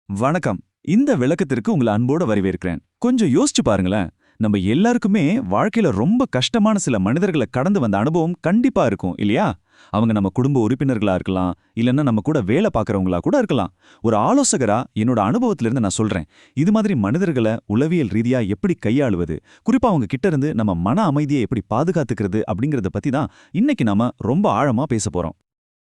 வணக்கம். இந்த விளக்கத்திற்கு உங்களை அன்போட வரவேற்கிறேன். கொஞ்சம் யோசிச்சு பாருங்களேன். நம்ம எல்லாருக்குமே வாழ்க்கையில ரொம்ப கஷ்டமான சில மனிதர்களை கடந்து வந்த அனுபவம் கண்டிப்பா இருக்கும் இல்லையா? அவங்க நம்ம குடும்ப உறுப்பினர்களா இருக்கலாம், இல்லன்னா நம்ம கூட வேலை பார்க்கறவங்களா கூட இருக்கலாம். ஒரு ஆலோசகரா என்னோட அனுபவத்திலிருந்து நான் சொல்றேன். இது மாதிரி மனிதர்களை உளவியல் ரீதியா எப்படி கையாளுவது, குறிப்பா அவங்க கிட்ட இருந்து நம்ம மன அமைதியை எப்படி பாதுகாத்துக்கிறது அப்படிங்கறத பத்தி தான் இன்னைக்கு நாம ரொம்ப ஆழமா பேசப் போறோம்.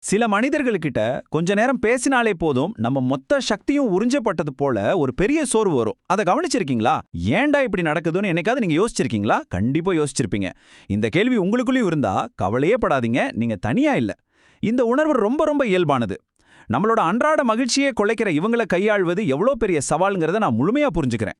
சில மனிதர்கள்கிட்ட கொஞ்ச நேரம் பேசினாலே போதும் நம்ம மொத்த சக்தியும் உறிஞ்சப்பட்டது போல ஒரு பெரிய சோர்வு வரும். அதை கவனிச்சிருக்கீங்களா? ஏன்டா இப்படி நடக்குதுன்னு என்னைக்காவது நீங்க யோசிச்சிருக்கீங்களா? கண்டிப்பா யோசிச்சிருப்பீங்க. இந்த கேள்வி உங்களுக்குள்ளேயும் இருந்தா கவலையே படாதீங்க, நீங்க தனியா இல்ல. இந்த உணர்வு ரொம்ப ரொம்ப இயல்பானது. நம்மளோட அன்றாட மகிழ்ச்சியை குலைக்கிற இவங்களை கையாள்வது எவ்வளோ பெரிய சவாலுங்கிறத நான் முழுமையா புரிஞ்சுக்கிறேன்.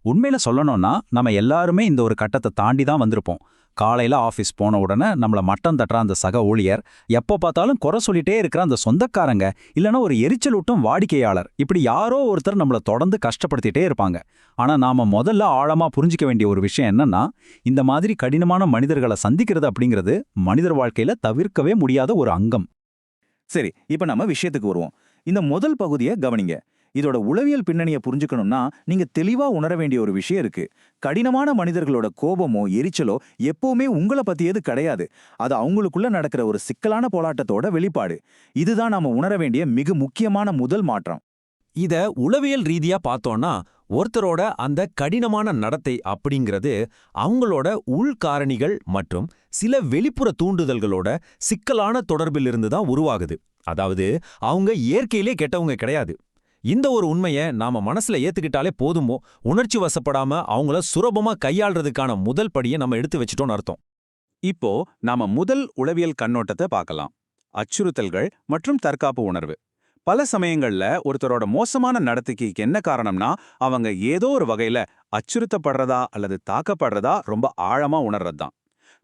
உண்மையில சொல்லணும்னா நம்ம எல்லாருமே இந்த ஒரு கட்டத்தை தாண்டி தான் வந்திருப்போம். காலையில ஆஃபீஸ் போன உடனே நம்மள மட்டம் தட்டுற அந்த சக ஊழியர், எப்போ பார்த்தாலும் குறை சொல்லிட்டே இருக்கிற அந்த சொந்தக்காரங்க, இல்லைன்னா ஒரு எரிச்சலூட்டும் வாடிக்கையாளர், இப்படி யாரோ ஒருத்தர் நம்மள தொடர்ந்து கஷ்டப்படுத்திட்டே இருப்பாங்க. ஆனா நாம முதல்ல ஆழமா புரிஞ்சிக்க வேண்டிய ஒரு விஷயம் என்னன்னா, இந்த மாதிரி கடினமான மனிதர்களை சந்திக்கிறது அப்படிங்கிறது மனிதர் வாழ்க்கையில தவிர்க்கவே முடியாத ஒரு அங்கம். சரி, இப்ப நம்ம விஷயத்துக்கு வருவோம். இந்த முதல் பகுதியை கவனிங்க. இதோட உளவியல் பின்னணியை புரிஞ்சுக்கணும்னா நீங்க தெளிவா உணர வேண்டிய ஒரு விஷயம் இருக்கு. கடினமான மனிதர்களோட கோபமோ எரிச்சலோ எப்பவுமே உங்களை பத்தியது கிடையாது. அது அவங்களுக்குள்ள நடக்கிற ஒரு சிக்கலான போராட்டத்தோட வெளிப்பாடு. இதுதான் நாம உணர வேண்டிய மிக முக்கியமான முதல் மாற்றம். இத உளவியல் ரீதியா பார்த்தோம்னா, ஒருத்தரோட அந்த கடினமான நடத்தை அப்படிங்கிறது அவங்களோட உள்காரணிகள் மற்றும் சில வெளிப்புற தூண்டுதல்களோட சிக்கலான தொடர்பிலிருந்து தான் உருவாகுது. அதாவது அவங்க இயற்கையிலே கெட்டவங்க கிடையாது. இந்த ஒரு உண்மையை நாம மனசுல ஏத்துக்கிட்டாலே போதுமோ, உணர்ச்சி வசப்படாம அவங்கள சுலபமா கையாள்றதுக்கான முதல் படியை நம்ம எடுத்து வச்சிட்டோம்னு அர்த்தம். இப்போ நாம முதல் உளவியல் கண்ணோட்டத்தை பார்க்கலாம். அச்சுறுத்தல்கள் மற்றும் தற்காப்பு உணர்வு. பல சமயங்கள்ல ஒருத்தரோட மோசமான நடத்தைக்கு என்ன காரணம்னா, அவங்க ஏதோ ஒரு வகையில அச்சுறுத்தப்படுறதா அல்லது தாக்கப்படுறதா ரொம்ப ஆழமா உணர்றதுதான்.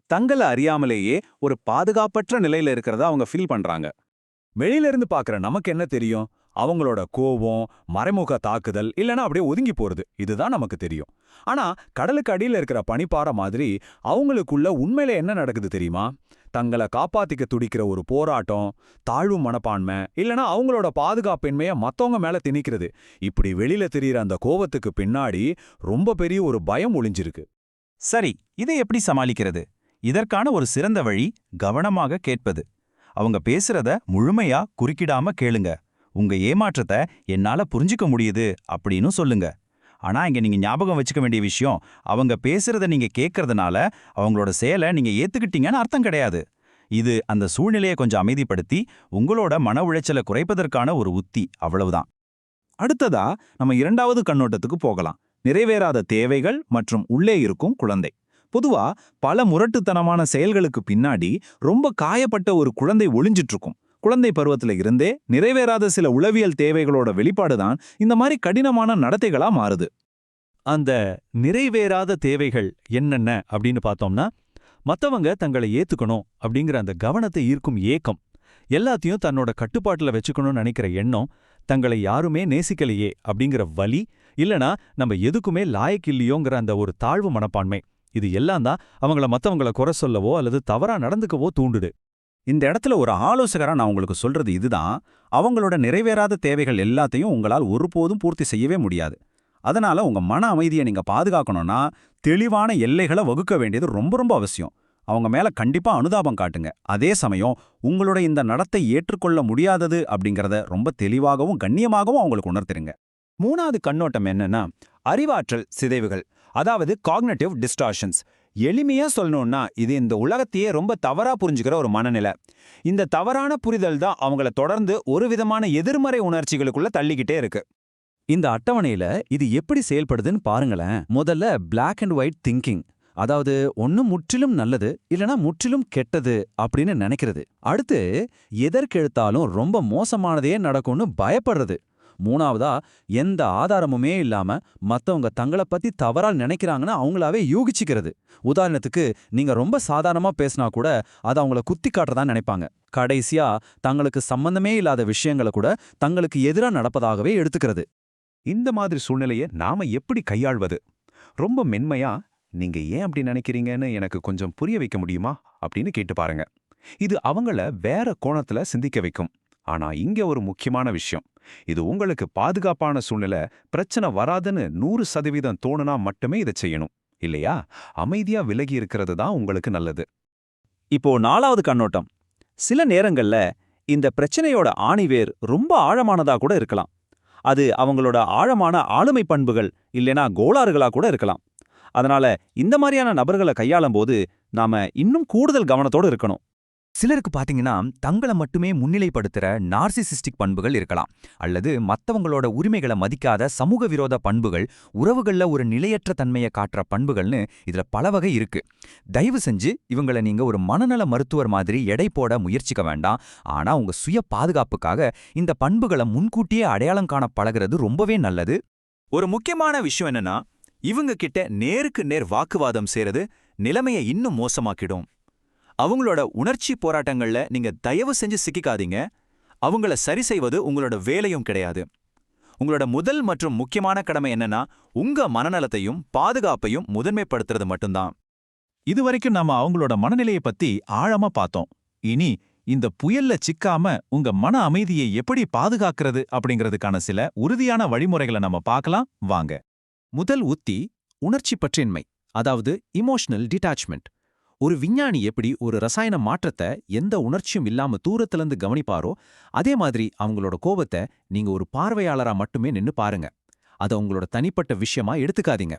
தங்களை அறியாமலேயே ஒரு பாதுகாப்பற்ற நிலையில இருக்கிறதா அவங்க ஃபீல் பண்றாங்க. வெளியில இருந்து பார்க்குற நமக்கு என்ன தெரியும்? அவங்களோட கோபம், மறைமுக தாக்குதல், இல்லைன்னா அப்படியே ஒதுங்கி போறது, இதுதான் நமக்கு தெரியும். ஆனா கடலுக்கு அடியில இருக்கிற பனிப்பாறை மாதிரி அவங்களுக்குள்ள உண்மையில என்ன நடக்குது தெரியுமா? தங்களை காப்பாத்திக்க துடிக்கிற ஒரு போராட்டம், தாழ்வு மனப்பான்மை, இல்லைன்னா அவங்களோட பாதுகாப்பின்மைய மத்தவங்க மேல திணிக்கிறது. இப்படி வெளியில தெரியிற அந்த கோபத்துக்கு பின்னாடி ரொம்ப பெரிய ஒரு பயம் ஒளிஞ்சிருக்கு. சரி, இதை எப்படி சமாளிக்கிறது? இதற்கான ஒரு சிறந்த வழி கவனமாக கேட்பது. அவங்க பேசுறத முழுமையா குறுக்கிடாம கேளுங்க. உங்க ஏமாற்றத்தை என்னால புரிஞ்சுக்க முடியுது அப்படின்னு சொல்லுங்க. ஆனா இங்க நீங்க ஞாபகம் வச்சுக்க வேண்டிய விஷயம், அவங்க பேசுறத நீங்க கேட்கறதுனால அவங்களோட செயலை நீங்க ஏத்துக்கிட்டீங்கன்னு அர்த்தம் கிடையாது. இது அந்த சூழ்நிலையை கொஞ்சம் அமைதிப்படுத்தி உங்களோட மன உளைச்சலை குறைப்பதற்கான ஒரு உத்தி, அவ்வளவுதான். அடுத்ததா நம்ம இரண்டாவது கண்ணோட்டத்துக்கு போகலாம். நிறைவேறாத தேவைகள் மற்றும் உள்ளே இருக்கும் குழந்தை. பொதுவா பல முரட்டுத்தனமான செயல்களுக்கு பின்னாடி ரொம்ப காயப்பட்ட ஒரு குழந்தை ஒளிஞ்சிட்டு இருக்கும். குழந்தை பருவத்துல இருந்தே நிறைவேறாத சில உளவியல் தேவைகளோட வெளிப்பாடுதான் இந்த மாதிரி கடினமான நடத்தைகளா மாறுது. அந்த நிறைவேறாத தேவைகள் என்னென்ன அப்படின்னு பார்த்தோம்னா, மத்தவங்க தங்களை ஏத்துக்கணும் அப்படிங்கிற அந்த கவனத்தை ஈர்க்கும் ஏக்கம், எல்லாத்தையும் தன்னோட கட்டுப்பாட்டுல வச்சுக்கணும்னு நினைக்கிற எண்ணம், தங்களை யாருமே நேசிக்கலையே அப்படிங்கிற வலி, இல்லனா நம்ம எதுக்குமே லாயக்கில்லையோங்கிற அந்த ஒரு தாழ்வு மனப்பான்மை, இது எல்லாம் தான் அவங்கள மத்தவங்கள குறை சொல்லவோ அல்லது தவறா நடந்துக்கவோ தூண்டுது. இந்த இடத்துல ஒரு ஆலோசகரா நான் உங்களுக்கு சொல்றது இதுதான். அவங்களோட நிறைவேறாத தேவைகள் எல்லாத்தையும் உங்களால் ஒருபோதும் பூர்த்தி செய்யவே முடியாது. அதனால உங்க மன அமைதியை நீங்க பாதுகாக்கணும்னா தெளிவான எல்லைகளை வகுக்க வேண்டியது ரொம்ப ரொம்ப அவசியம். அவங்க மேல கண்டிப்பா அனுதாபம் காட்டுங்க. அதே சமயம் உங்களோட இந்த நடத்தை ஏற்றுக்கொள்ள முடியாதது அப்படிங்கறத ரொம்ப தெளிவாகவும் கண்ணியமாகவும் அவங்களுக்கு உணர்த்திருங்க. மூணாவது கண்ணோட்டம் என்னன்னா, அறிவாற்றல் சிதைவுகள், அதாவது காக்னிட்டிவ் டிஸ்டார்ஷன்ஸ். எளிமையா சொல்லணும்னா இது இந்த உலகத்தையே ரொம்ப தவறா புரிஞ்சுக்கிற ஒரு மனநிலை. இந்த தவறான புரிதல் தான் அவங்கள தொடர்ந்து ஒரு விதமான எதிர்மறை உணர்ச்சிகளுக்குள்ள தள்ளிக்கிட்டே இருக்கு. இந்த அட்டவணையில இது எப்படி செயல்படுதுன்னு பாருங்களேன். முதல்ல பிளாக் அண்ட் ஒயிட் திங்கிங், அதாவது ஒன்னு முற்றிலும் நல்லது இல்லனா முற்றிலும் கெட்டது அப்படின்னு நினைக்கிறது. அடுத்து எதற்கெடுத்தாலும் ரொம்ப மோசமானதே நடக்கும்னு பயப்படுறது. மூணாவதா எந்த ஆதாரமுமே இல்லாம மத்தவங்க தங்களை பத்தி தவறா நினைக்கிறாங்கன்னு அவங்களாவே யூகிச்சுக்கிறது. உதாரணத்துக்கு நீங்க ரொம்ப சாதாரணமா பேசினா கூட அதை அவங்கள குத்தி காட்டுறதா நினைப்பாங்க. கடைசியா தங்களுக்கு சம்பந்தமே இல்லாத விஷயங்களை கூட தங்களுக்கு எதிரா நடப்பதாகவே எடுத்துக்கிறது. இந்த மாதிரி சூழ்நிலையை நாம எப்படி கையாள்வது? ரொம்ப மென்மையா, நீங்க ஏன் அப்படி நினைக்கிறீங்கன்னு எனக்கு கொஞ்சம் புரிய வைக்க முடியுமா அப்படின்னு கேட்டு பாருங்க. இது அவங்கள வேற கோணத்துல சிந்திக்க வைக்கும். ஆனா இங்க ஒரு முக்கியமான விஷயம். இது உங்களுக்கு பாதுகாப்பான சூழ்நிலை, பிரச்சனை வராதுன்னு 100% தோணுனா மட்டுமே இதை செய்யணும். இல்லையா? அமைதியா விலகி இருக்கிறது தான் உங்களுக்கு நல்லது. இப்போ 4வது கண்ணோட்டம். சில நேரங்கள்ல இந்த பிரச்சனையோட ஆணிவேர் ரொம்ப ஆழமானதா கூட இருக்கலாம். அது அவங்களோட ஆழமான ஆளுமை பண்புகள் இல்லைனா கோளாறுகளா கூட இருக்கலாம். அதனால இந்த மாதிரியான நபர்களை கையாளும் போது நாம இன்னும் கூடுதல் கவனத்தோடு இருக்கணும். சிலருக்கு பாத்தீங்கன்னா தங்களை மட்டுமே முன்னிலைப்படுத்துற நார்சிசிஸ்டிக் பண்புகள் இருக்கலாம், அல்லது மத்தவங்களோட உரிமைகளை மதிக்காத சமூக விரோத பண்புகள், உறவுகள்ல ஒரு நிலையற்ற தன்மையை காட்டுற பண்புகள்னு இதுல பல வகை இருக்கு. தயவு செஞ்சு இவங்களை நீங்க ஒரு மனநல மருத்துவர் மாதிரி எடை போட முயற்சிக்க வேண்டாம். ஆனா உங்க சுய பாதுகாப்புக்காக இந்த பண்புகளை முன்கூட்டியே அடையாளம் காண பழகிறது ரொம்பவே நல்லது. ஒரு முக்கியமான விஷயம் என்னன்னா, இவங்க கிட்ட நேருக்கு நேர் வாக்குவாதம் செய்றது நிலைமையை இன்னும் மோசமாக்கிடும். அவங்களோட உணர்ச்சி போராட்டங்கள்ல நீங்க தயவு செஞ்சு சிக்கிக்காதீங்க. அவங்கள சரி செய்வது உங்களோட வேலையும் கிடையாது. உங்களோட முதல் மற்றும் முக்கியமான கடமை என்னன்னா, உங்க மனநலத்தையும் பாதுகாப்பையும் முதன்மைப்படுத்துறது மட்டும்தான். இதுவரைக்கும் நாம அவங்களோட மனநிலையை பத்தி ஆழமா பார்த்தோம். இனி இந்த புயல்ல சிக்காம உங்க மன அமைதியை எப்படி பாதுகாக்கிறது அப்படிங்கிறதுக்கான சில உறுதியான வழிமுறைகளை நம்ம பார்க்கலாம் வாங்க. முதல் உத்தி உணர்ச்சி பற்றின்மை, அதாவது இமோஷனல் டிட்டாச்மெண்ட். ஒரு விஞ்ஞானி எப்படி ஒரு ரசாயன மாற்றத்தை எந்த உணர்ச்சியும் இல்லாம தூரத்திலிருந்து கவனிப்பாரோ, அதே மாதிரி அவங்களோட கோபத்தை நீங்க ஒரு பார்வையாளரா மட்டுமே நின்னு பாருங்க. அதை உங்களோட தனிப்பட்ட விஷயமா எடுத்துக்காதீங்க.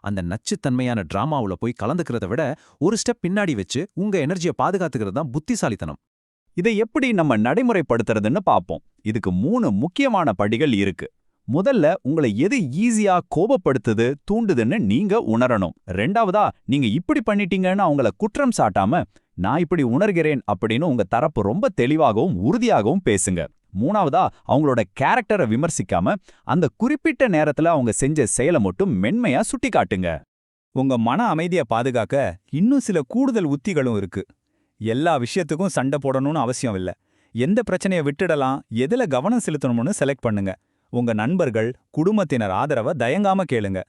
அந்த நச்சுத்தன்மையான டிராமாவுல போய் கலந்துக்கிறத விட ஒரு ஸ்டெப் பின்னாடி வச்சு உங்க எனர்ஜியை பாதுகாத்துக்கிறது தான் புத்திசாலித்தனம். இதை எப்படி நம்ம நடைமுறைப்படுத்துறதுன்னு பார்ப்போம். இதுக்கு 3 முக்கியமான படிகள் இருக்கு. முதல்ல உங்களை எது ஈஸியா கோபப்படுத்துது, தூண்டுதுன்னு நீங்க உணரணும். 2வதா நீங்க இப்படி பண்ணிட்டீங்கன்னு அவங்கள குற்றம் சாட்டாம, நான் இப்படி உணர்கிறேன் அப்படின்னு உங்க தரப்பு ரொம்ப தெளிவாகவும் உறுதியாகவும் பேசுங்க. 3வதா அவங்களோட கேரக்டரை விமர்சிக்காம, அந்த குறிப்பிட்ட நேரத்துல அவங்க செஞ்ச செயலை மட்டும் மென்மையா சுட்டி காட்டுங்க. உங்க மன அமைதியை பாதுகாக்க இன்னும் சில கூடுதல் உத்திகளும் இருக்கு. எல்லா விஷயத்துக்கும் சண்டை போடணும்னு அவசியம் இல்ல. எந்த பிரச்சனையை விட்டுடலாம், எதுல கவனம் செலுத்தணும்னு செலக்ட் பண்ணுங்க. உங்க நண்பர்கள், குடும்பத்தினர் ஆதரவை தயங்காம கேளுங்க.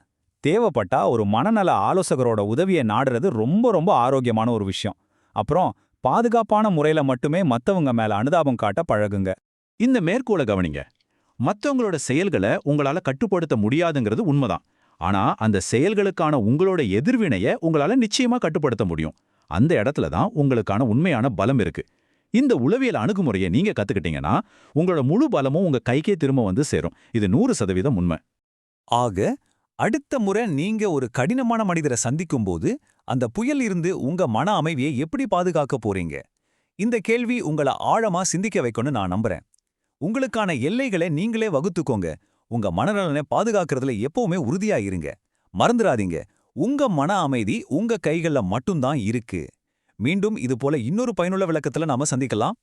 தேவைப்பட்டா ஒரு மனநல ஆலோசகரோட உதவியை நாடுறது ரொம்ப ரொம்ப ஆரோக்கியமான ஒரு விஷயம். அப்புறம் பாதுகாப்பான முறையில மட்டுமே மத்தவங்க மேல அனுதாபம் காட்ட பழகுங்க. இந்த மேற்கோளை கவனிங்க. மத்தவங்களோட செயல்களை உங்களால கட்டுப்படுத்த முடியாதுங்கிறது உண்மைதான். ஆனா அந்த செயல்களுக்கான உங்களோட எதிர்வினையை உங்களால நிச்சயமா கட்டுப்படுத்த முடியும். அந்த இடத்துல தான் உங்களுக்கான உண்மையான பலம் இருக்கு. இந்த உளவியல் அணுகுமுறையை நீங்க கத்துக்கிட்டீங்கன்னா உங்களோட முழு பலமும் உங்க கைக்கே திரும்ப வந்து சேரும். இது 100% உண்மை. ஆக அடுத்த முறை நீங்க ஒரு கடினமான மனிதரை சந்திக்கும்போது அந்த புயல் இருந்து உங்க மன அமைதியை எப்படி பாதுகாக்க போறீங்க? இந்த கேள்வி உங்களை ஆழமா சிந்திக்க வைக்கும்னு நான் நம்புறேன். உங்களுக்கான எல்லைகளை நீங்களே வகுத்துக்கோங்க. உங்க மனநலனை பாதுகாக்கிறதுல எப்பவுமே உறுதியா இருங்க. மறந்துடாதீங்க, உங்க மன அமைதி உங்க கைகள்ல மட்டும்தான் இருக்கு. மீண்டும் இது போல இன்னொரு பயனுள்ள விளக்கத்துல நாம சந்திக்கலாம்.